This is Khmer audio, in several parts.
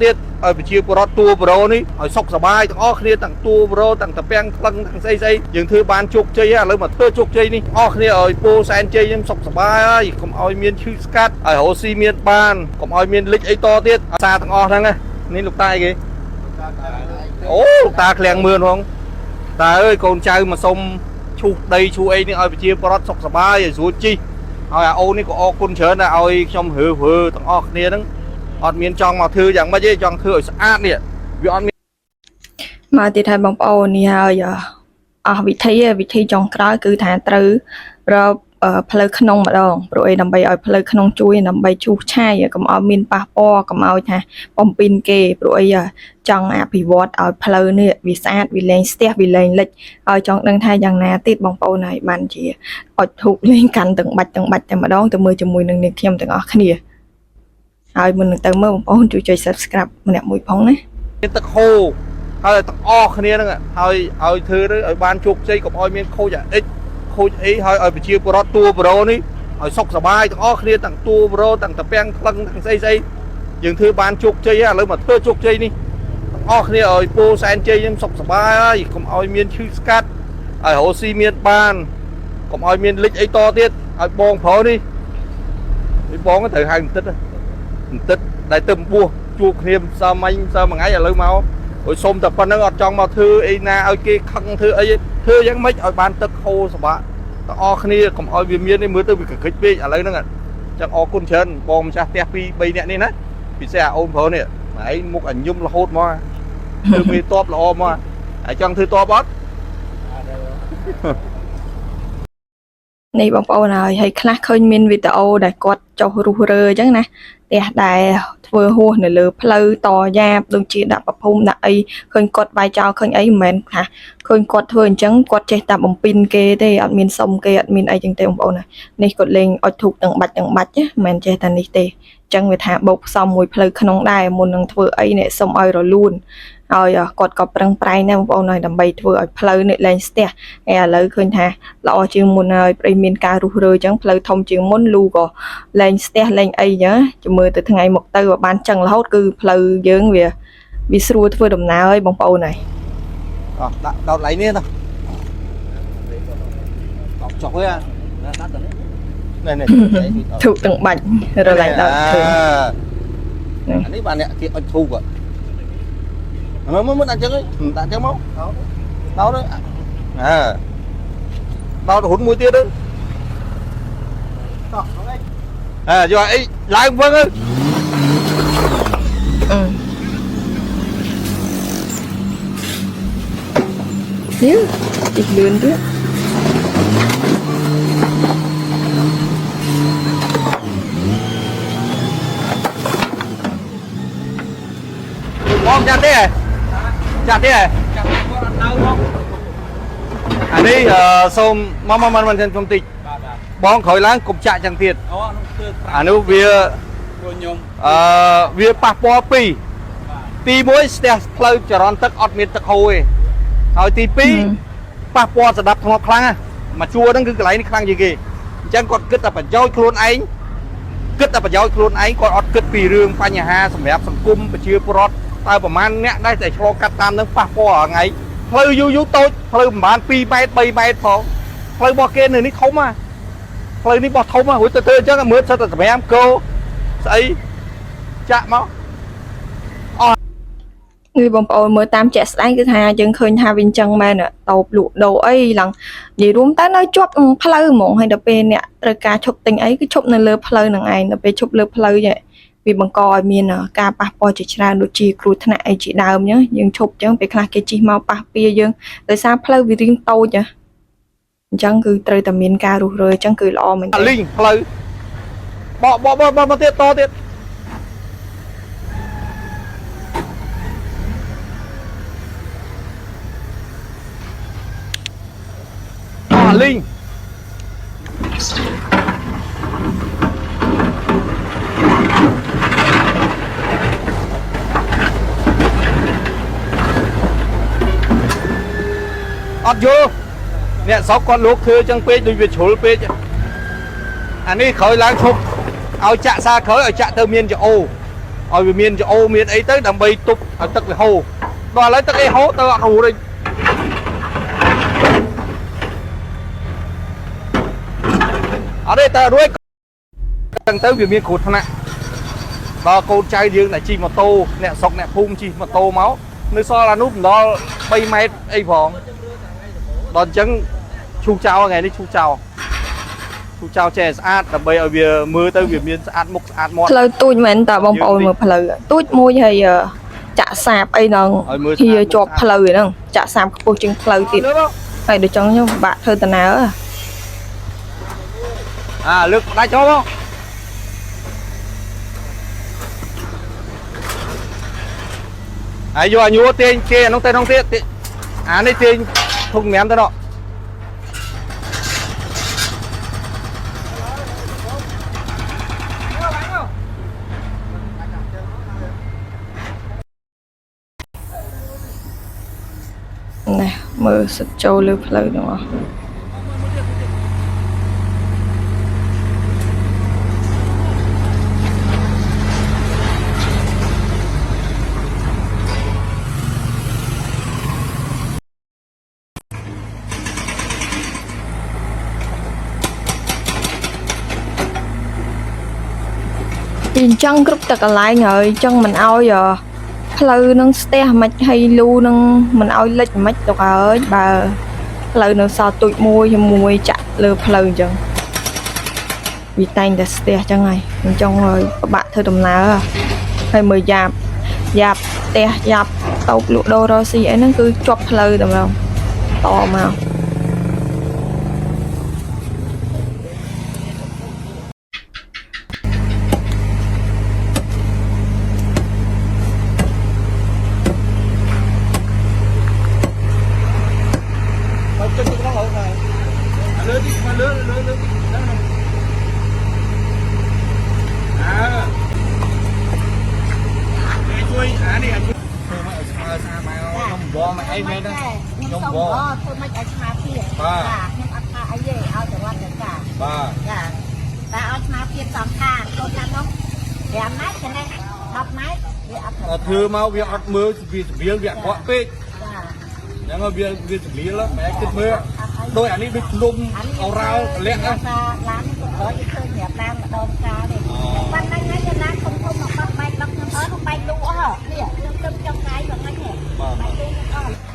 ទៀតឲ្យប្រជាពលរដ្ឋទូប្រូនេះឲ្យសុខសប្បាយទាំងអស់គ្នាទាំងទូប្រូទាំងតាពាំងក្លឹងទាំងស្អីយើងធ្វើបានជោគជ័យឥឡូវមកធ្វើជោគជ័យនេះអស់គ្នាឲ្យពូសែនជ័យខ្ញុំសុខសប្បាយហើយកុំឲ្យមានឈឺស្កាត់ឲ្យរស់ស៊ីមានបានកុំឲ្យមានលិចអីតទៀតសារទាំងអស់ហ្នឹងនេះលោកតាអីគេអូលោកតាឃ្លាំងមឿនហងតាអើយកូនចៅមកសុំឈូសដីឈូសអីនេះឲ្យប្រជាពលរដ្ឋសុខសប្បាយឲ្យស្រួលជីឲ្យអាអូននេះក៏អរគុណច្រើនដែរឲ្យខ្ញុំរើទាំងអស់គ្នាហ្នឹងអត់មានចង់មកធ្វើយ៉ាងម៉េចទេចង់ធ្វើឲ្យស្អាតនេះវាអត់មានមកទៀតហើយបងប្អូននេះហើយអស់វិធីចុងក្រោយគឺថាត្រូវរកផ្លូវក្នុងម្ដងព្រោះអីដើម្បីឲ្យផ្លូវក្នុងជួយដើម្បីឈូសឆាយកុំឲ្យមានប៉ះពាល់កុំឲ្យថាបំពេញគេព្រោះអីចង់អភិវឌ្ឍឲ្យផ្លូវនេះវាស្អាតវាលែងស្ទះវាលែងលិចឲ្យចង់ដឹងថាយ៉ាងណាទៀតបងប្អូនហើយបានជាអុចធូបលេងកាន់ទាំងបាច់តែម្ដងទៅមើលជាមួយនឹងនាងខ្ញុំទាំងអស់គ្នាហើយមុននឹងទៅមើលបងប្អូនជួយចុច Subscribe ម្នាក់មួយផងណាមានទឹកហូរហើយទាំងអស់គ្នាហ្នឹងហើយឲ្យធ្វើទៅឲ្យបានជោគជ័យកុំឲ្យមានខូចអីខូចអីហើយឲ្យប្រជាពលរដ្ឋទូប្រូនេះឲ្យសុខសប្បាយទាំងអស់គ្នាទាំងទូប្រូទាំងតាពាំងក្លឹងទាំងស្អីយើងធ្វើបានជោគជ័យឥឡូវមកធ្វើជោគជ័យនេះទាំងអស់គ្នាឲ្យពូសែនជ័យខ្ញុំសុខសប្បាយហើយកុំឲ្យមានឈឺស្កាត់ឲ្យរស់ស៊ីមានបានកុំឲ្យមានលិចអីតទៀតឲ្យបងប្រុសនេះបងត្រូវហៅបន្តិចដែលទៅបួសជួបគ្នាសើមិញសើមួយថ្ងៃឥឡូវមកអុយសុំតែប៉ុណ្្នឹងអត់ចង់មកធ្វើអីណាឲ្យគេខឹងធ្វើអីធ្វើយ៉ាងម៉េចឲ្យបានទឹកហូរសបាទាំងអស់គ្នាកុំឲ្យវាមាននេះមើលទៅវាកកិចពេកឥឡូវហ្នឹងចឹងអរគុណច្រើនបងម្ចាស់ផ្ទះ2 3នាក់នេះណាពិសេសអូនប្រុសនេះឯងមុខអញញុំរហូតមកធ្វើមេតបល្អមកហើយចង់ធ្វើតបអត់នេះបងប្អូនហើយខ្លះឃើញមានវីដេអូដែលគាត់ចុះរុះរើអញ្ចឹងណាផ្ទះដែលធ្វើហួសនៅលើផ្លូវតយ៉ាបដូចជាដាក់ប្រភូមិដាក់អីឃើញគាត់វាយចោលឃើញអីមិនមែនថាឃើញគាត់ធ្វើអញ្ចឹងគាត់ចេះតែបំពេញគេទេអត់មានសុំគេអត់មានអីចឹងទេបងប្អូនណានេះគាត់លេងអុចធូបទាំងបាច់ណាមិនមែនចេះតែនេះទេអញ្ចឹងវាថាបោកផ្សំមួយផ្លូវក្នុងដែរមុននឹងធ្វើអីនេះសុំឲ្យរលូនហើយគាត់ក៏ប្រឹងប្រែងដែរបងប្អូនហើយដើម្បីធ្វើឲ្យផ្លូវនេះលែងស្ទះហើយឥឡូវឃើញថាល្អជាងមុនហើយព្រៃមានការរុះរើអញ្ចឹងផ្លូវធំជាងមុនលូក៏លែងស្ទះលែងអីអញ្ចឹងជមើលទៅថ្ងៃមកទៅបានចឹងរហូតគឺផ្លូវយើងវាស្រួលធ្វើដំណើរហើយបងប្អូនហើយដាក់ដោតឡៃនេះណាចុះហ្នឹងដាក់ទៅនេះធូបទាំងបាច់រលែងដល់ឃើញអានេះបានអ្នកគេអុចធូបមើលដាក់ចឹងដាក់ចឹងមកដោតទៅដោតរហូតមួយទៀតទៅយកអីឡើងវឹងទៅតិចលឿនទៀតបងចាត់ទេអានេះសូមមកខ្ញុំតិចបងក្រោយឡើងកុំចាក់ចឹងទៀតអានោះវាវាប៉ះពាល់ពីរទី1ស្ទះផ្លូវចរន្តទឹកអត់មានទឹកហូរទេហើយទី2ប៉ះពាល់សណ្ដាប់ធ្នាប់ខ្លាំងមកជួរហ្នឹងគឺកន្លែងនេះខ្លាំងជាងគេអញ្ចឹងគាត់គិតតែប្រយោជន៍ខ្លួនឯងគាត់អត់គិតពីរឿងបញ្ហាសម្រាប់សង្គមប្រជាពលរដ្ឋតើប្រហែលអ្នកដែរតែឆ្លងកាត់តាមនឹងប៉ះពាល់ថ្ងៃផ្លូវយូរតូចផ្លូវប្រហែល2ម៉ែត្រ3ម៉ែត្រផងផ្លូវរបស់គេនៅនេះធំផ្លូវនេះបោះធំរួចទៅអញ្ចឹងមើលសិតតែសម្រាប់គោស្អីចាក់មកនេះបងប្អូនមើលតាមជាក់ស្ដែងគឺថាយើងឃើញថាវាអញ្ចឹងមែនតោបលក់ដូរអីឡើងនិយាយរួមទៅនៅជាប់ផ្លូវហ្មងហើយដល់ពេលអ្នកត្រូវការឈប់ទិញអីគឺឈប់នៅលើផ្លូវហ្នឹងឯងដល់ពេលឈប់លើផ្លូវវាបង្កឲ្យមានការប៉ះពាល់ជាច្រើនដូចជាគ្រោះថ្នាក់អីជាដើមអញ្ចឹងយើងឈប់អញ្ចឹងពេលខ្លះគេជិះមកប៉ះពាល់យើងដោយសារផ្លូវវារៀងតូចអញ្ចឹងគឺត្រូវតែមានការរុះរើអញ្ចឹងគឺល្អមែនទេលីងផ្លូវបកមកទៀតតទៀតលីងអត់យល់អ្នកស្រុកគាត់លោកធ្វើចឹងពេកដូចវាជ្រុលពេកអានេះក្រោយឡើងឈប់ឲ្យចាក់សាក្រោយឲ្យចាក់ទៅមានចោ ឲ្យវាមានច្អូមានអីទៅដើម្បីទប់ឲ្យទឹកវាហូរដល់ឥឡូវទឹកអីហូរទៅអត់ហូរទេអត់ទេតែរួចហ្នឹងទៅវាមានគ្រោះថ្នាក់ដល់កូនចៅយើងដែលជិះម៉ូតូអ្នកស្រុកអ្នកភូមិជិះម៉ូតូមកនៅសល់អានោះមិនដល់3ម៉ែត្រអីផងដល់អញ្ចឹងឈូសចោលថ្ងៃនេះឈូសចោលចេះស្អាតដើម្បីឲ្យវាមើលទៅវាមានស្អាតមុខស្អាតមាត់ផ្លូវទូចមែនតើបងប្អូនមើលផ្លូវទូចមួយហើយចាក់សាបអីហ្នឹងជាជាប់ផ្លូវហ្នឹងចាក់សាបខ្ពស់ជាងផ្លូវទៀតហើយដូចចឹងខ្ញុំពិបាកធ្វើដំណើរលើកដាច់ចូលមកហើយយកអាញួរទាញគេអានោះទៅនោះទៀតអានេះទាញធុងмяមទៅនោះណែមើលសិតចូលលើផ្លូវហ្នឹងអស់អញ្ចឹងគ្រប់តែកន្លែងហើយអញ្ចឹងមិនអោយផ្លូវនឹងស្ទះមិនឲ្យលូនឹងមិនឲ្យលិចមិនទៅហើយបើផ្លូវនៅសល់ទូចមួយចាក់លើផ្លូវអញ្ចឹងវាតែងតែស្ទះអញ្ចឹងហើយអញ្ចឹងហើយពិបាកធ្វើដំណើរហើយមើលយ៉ាប់ផ្ទះយ៉ាប់តោបលក់ដូររស៊ីអីហ្នឹងគឺជាប់ផ្លូវតែម្ដងតមកបងមកអីមែនណាខ្ញុំបងធ្វើមិនឲ្យស្មារតីបាទខ្ញុំអត់ថាអីទេឲ្យទៅវត្តទៅចាបាទចាតែឲ្យស្មារតីសំខាន់កូនតាមនោះ5ម៉ែត្រចឹងណា10ម៉ែត្រវាអត់ធ្វើមកវាអត់មើលវាស្បៀលវាអក្រក់ពេកចាអញ្ចឹងវាស្បៀលមិនអាចគិតមើលដោយអានេះដូចភ្នំអរ៉ាល់លាក់ណាឡាននេះក៏ឲ្យឃើញប្រាប់តាមម្ដងការទេប៉ុន្តែថ្ងៃនេះឡានធំមកបាក់បែកដឹកខ្ញុំខ្ញុំបែកលូអស់នេះខ្ញុំទៅចង់ថ្ងៃហ្នឹងហ្នឹងបែកលូអស់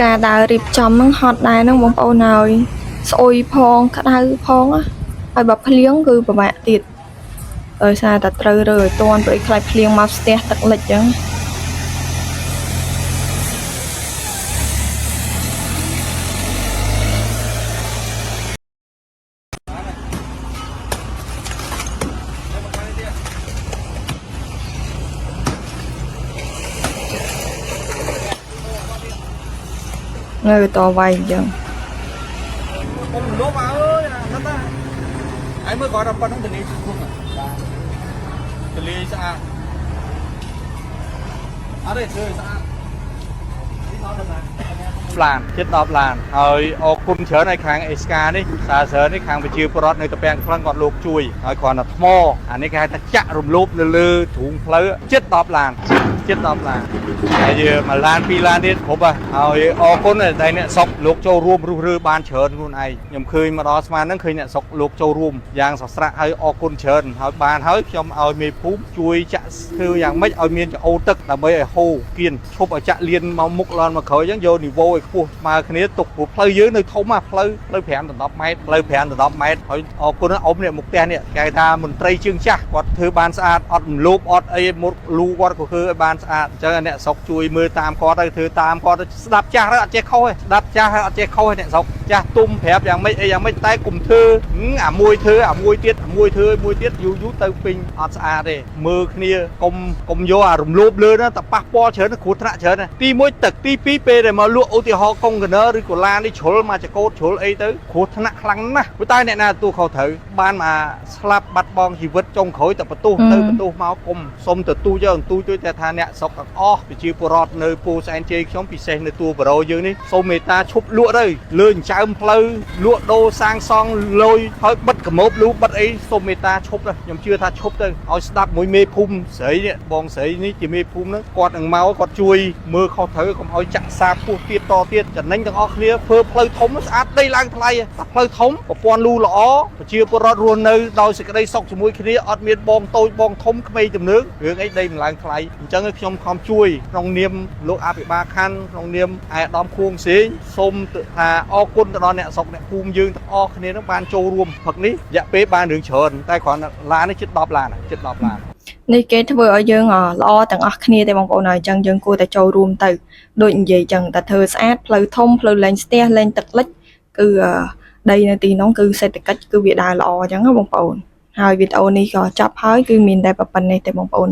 ការដើររៀបចំហ្នឹងហត់ដែរហ្នឹងបងប្អូនហើយស្អុយផងក្តៅផងហើយបើភ្លៀងគឺពិបាកទៀតដោយសារតែត្រូវរើឲ្យតាន់ព្រោះខ្លាចភ្លៀងមកស្ទះទឹកលិចអញ្ចឹងនៅតវាយអញ្ចឹងបងលោកអើយណាស់ណាអីមើលគាត់ដល់ប៉ុណ្្នឹងទលាជុំទលាស្អាតអត់ទេធ្វើស្អាតឡានជិត10ឡានហើយអរគុណច្រើនឲ្យខាងអេស្កានេះសារច្រើននេះខាងវិជាពរដ្ឋនៅតពាំងខ្លឹងគាត់លោកជួយហើយគ្រាន់តែថ្មអានេះគេហៅថាចាក់រំលោភនៅលើទ្រូងផ្លូវជិត10ឡានហើយមួយឡាន2ឡានទៀតគ្រប់ហើយអរគុណតែអ្នកស្រុកលោកចូលរួមរុះរើបានច្រើនខ្លួនឯងខ្ញុំឃើញមកដល់ស្មានហ្នឹងឃើញអ្នកស្រុកលោកចូលរួមយ៉ាងស្រស់ស្រាក់ហើយអរគុណច្រើនហើយបានហើយខ្ញុំឲ្យមេភូមិជួយចាក់ធ្វើយ៉ាងម៉េចឲ្យមានចង្អូរទឹកដើម្បីឲ្យហូរគៀនឈប់ឲ្យចាក់លៀនមកមុខឡើងមកក្រោយអញ្ចឹងយកនីវ៉ូឲ្យខ្ពស់ស្មើគ្នាទុកព្រោះផ្លូវយើងនៅធំផ្លូវ5ដល់10ម៉ែត្រផ្លូវ5ដល់10ម៉ែត្រហើយអរគុណអ៊ំនេះមុខផ្ទះនេះគេថាមន្ត្រីជើងចាស់គាត់ធ្វើបានស្អាតអត់រំលោភអត់អីមុខលូគាត់ក៏ធ្វើឲ្យបាន បានស្អាតអញ្ចឹងអ្នកស្រុកជួយមើលតាមគាត់ទៅធ្វើតាមគាត់ទៅស្ដាប់ចាស់ទៅអត់ចេះខុសទេស្ដាប់ចាស់ហើយអត់ចេះខុសទេអ្នកស្រុកចាស់ទុំប្រាប់យ៉ាងម៉េចអីយ៉ាងម៉េចតែកុំធ្វើអាមួយធ្វើអាមួយទៀតមួយទៀតយូរទៅពេញអត់ស្អាតទេមើលគ្នាកុំយកអារំលោភលើណាតែប៉ះពាល់ច្រើនគ្រោះថ្នាក់ច្រើនទី1ទឹកទី2ពេលដែលមកលក់ឧទាហរណ៍កុងតឺន័រឬក៏ឡាននេះជ្រុលមកចកោតជ្រុលអីទៅគ្រោះថ្នាក់ខ្លាំងណាស់ប៉ុន្តែអ្នកណាទទួលខុសត្រូវបានមកស្លាប់បាត់បង់ជីវិតចុងក្រោយតែបន្ទោសទៅបន្ទោសមកគុំសុំទទូចយើងទូចតែថាអ្នកស្រុកទាំងអស់ប្រជាពលរដ្ឋនៅពូសែនជ័យខ្ញុំពិសេសនៅទួលបារោយើងនេះសូមមេត្តាឈប់លក់ទៅលើអញ្ចើមផ្លូវលក់ដូរសាងសង់លុយហើយបិទកមោបលូបិទអីសូមមេត្តាឈប់ទៅខ្ញុំជឿថាឈប់ទៅឲ្យស្ដាប់មួយមេភូមិស្រីនេះបងស្រីនេះជាមេភូមិហ្នឹងគាត់នឹងមកគាត់ជួយមើលខុសត្រូវកុំឲ្យចាក់សាពោះទៀតចំណេញទាំងអស់គ្នាធ្វើផ្លូវធំស្អាតដីឡើងថ្លៃតែផ្លូវធំប្រព័ន្ធលូល្អប្រជាពលរដ្ឋរស់នៅដោយសេចក្តីសុខជាមួយគ្នាអត់មានបងតូចបងធំក្មេងទំនើងរឿងអីដីមិនឡើងថ្លៃអញ្ចឹងខ្ញុំខំជួយក្នុងនាមលោកអភិបាលខណ្ឌក្នុងនាមអាយដាមខួងផ្សេងសូមថាអរគុណទៅដល់អ្នកស្រុកអ្នកភូមិយើងទាំងអស់គ្នានឹងបានចូលរួមផឹកនេះរយៈពេលបានរឿងច្រើនតែគ្រាន់តែឡាននេះជិត10ឡាននេះគេធ្វើឲ្យយើងល្អទាំងអស់គ្នាតែបងប្អូនហើយអញ្ចឹងយើងគួរតែចូលរួមទៅដូចនិយាយអញ្ចឹងតែធ្វើស្អាតផ្លូវធំផ្លូវលេងស្ទះលេងទឹកលិចគឺដីនៅទីនោះគឺសេដ្ឋកិច្ចគឺវាដើរល្អអញ្ចឹងណាបងប្អូនហើយវីដេអូនេះក៏ចប់ហើយគឺមានតែប៉ុណ្្នេះទេបងប្អូន